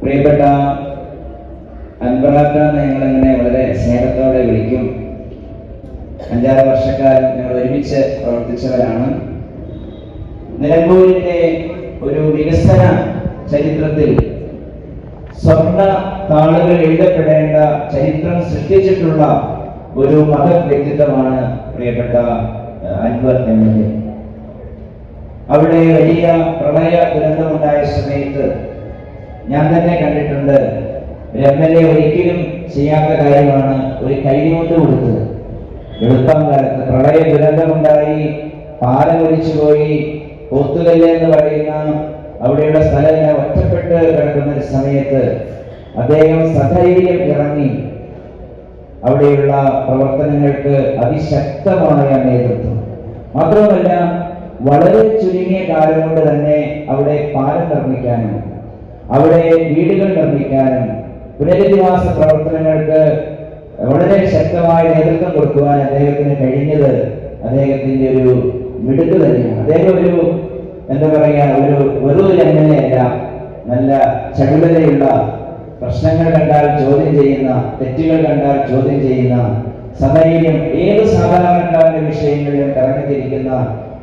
പ്രിയപ്പെട്ട അൻവറാക്ക ഞങ്ങളിങ്ങനെ വളരെ സ്നേഹത്തോടെ വിളിക്കും. 5-6 വർഷക്കാലം ഞങ്ങൾ ഒരുമിച്ച് പ്രവർത്തിച്ചവരാണ്. നിലമ്പൂരിന്റെ ഒരു വികസന ചരിത്രത്തിൽ സ്വർണ്ണ താളുകൾ എഴുതപ്പെടേണ്ട ചരിത്രം സൃഷ്ടിച്ചിട്ടുള്ള ഒരു മഹത് വ്യക്തിത്വമാണ് പ്രിയപ്പെട്ട അൻവർ എന്നത്. അവിടെ വലിയ പ്രളയ ദുരന്തമുണ്ടായ സമയത്ത് ഞാൻ തന്നെ കണ്ടിട്ടുണ്ട്. MLA ഒരിക്കലും ചെയ്യാത്ത കാര്യമാണ് ഒരു കൈകൊണ്ട് കൊടുത്തത്. എളുപ്പം കാലത്ത് പ്രളയ ദുരന്തമുണ്ടായി, പാലം ഒലിച്ചുപോയി, പോത്തുകല്ല് എന്ന് പറയുന്ന അവിടെയുള്ള സ്ഥലം ഒറ്റപ്പെട്ട് കിടക്കുന്ന ഒരു സമയത്ത് അദ്ദേഹം സധൈര്യം ഇറങ്ങി അവിടെയുള്ള പ്രവർത്തനങ്ങൾക്ക് അതിശക്തമായ നേതൃത്വം. മാത്രമല്ല, വളരെ ചുരുങ്ങിയ കാലം കൊണ്ട് തന്നെ അവിടെ പാലം നിർമ്മിക്കാനും അവിടെ വീടുകൾ നിർമ്മിക്കാനും പുനരധിവാസ പ്രവർത്തനങ്ങൾക്ക് വളരെ ശക്തമായ നേതൃത്വം കൊടുക്കുവാൻ അദ്ദേഹത്തിന് കഴിഞ്ഞത് അദ്ദേഹത്തിന്റെ ഒരു മിടുക്ക് തന്നെയാണ്. അദ്ദേഹം ഒരു എന്താ പറയുക, വെറും MLA അല്ല, നല്ല ചടുലതയുള്ള, പ്രശ്നങ്ങൾ കണ്ടാൽ ചോദ്യം ചെയ്യുന്ന, തെറ്റുകൾ കണ്ടാൽ ചോദ്യം ചെയ്യുന്ന, സധൈര്യം ഏത് സാധാരണക്കാരന്റെ വിഷയങ്ങളിലും കറങ്ങിത്തിരിക്കുന്ന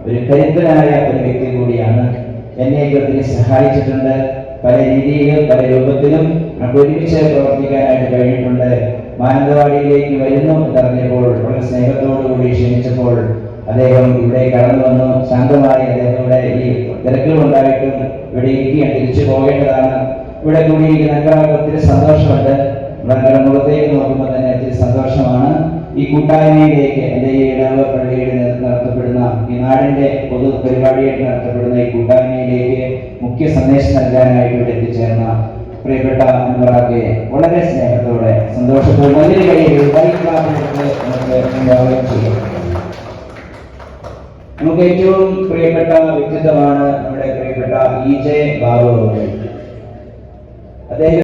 ഒരു കരുത്തനായ ഒരു വ്യക്തി കൂടിയാണ്. എന്നെ ഒത്തിരി സഹായിച്ചിട്ടുണ്ട്. പല രീതിയിലും പല രൂപത്തിലും നമുക്ക് ഒരുമിച്ച് പ്രവർത്തിക്കാനായിട്ട് കഴിഞ്ഞിട്ടുണ്ട്. മാനന്തവാടിയിലേക്ക് വരുന്നു എന്നറിഞ്ഞപ്പോൾ വളരെ സ്നേഹത്തോടുകൂടി ക്ഷണിച്ചപ്പോൾ അദ്ദേഹം ഇവിടെ കടന്നു വന്നു. ശാന്തമായി അദ്ദേഹം ഇവിടെ ഈ തിരക്കുകളുണ്ടായിട്ടും ഇവിടെ ഇരിക്കുകയാണ്. തിരിച്ചു പോകേണ്ടതാണ്. ഇവിടെ കൂടിയിരിക്കുന്ന ഒത്തിരി സന്തോഷമുണ്ട്. നമ്മുടെ മുഖത്തേക്ക് നോക്കുമ്പോൾ തന്നെ ഒത്തിരി സന്തോഷമാണ്. ഈ കൂട്ടായ്മയിലേക്ക്, എൻ്റെ ഈ ഇടവ പള്ളിയുടെ നടത്തപ്പെടുന്ന ഈ നാടിന്റെ പൊതു പരിപാടിയായിട്ട് നടത്തപ്പെടുന്ന ഈ കൂട്ടായ്മയിലേക്ക് മുഖ്യ സന്ദേശം നൽകാനായിട്ട് ഇവിടെ എത്തിച്ചേർന്ന പ്രിയപ്പെട്ട അൻവറാക്കെ വളരെ സ്നേഹത്തോടെ സന്തോഷത്തോടെ നല്ലൊരു നമുക്ക് ഏറ്റവും പ്രിയപ്പെട്ട വ്യക്തിത്വമാണ് നമ്മുടെ പ്രിയപ്പെട്ട EJ ബാബു. അദ്ദേഹം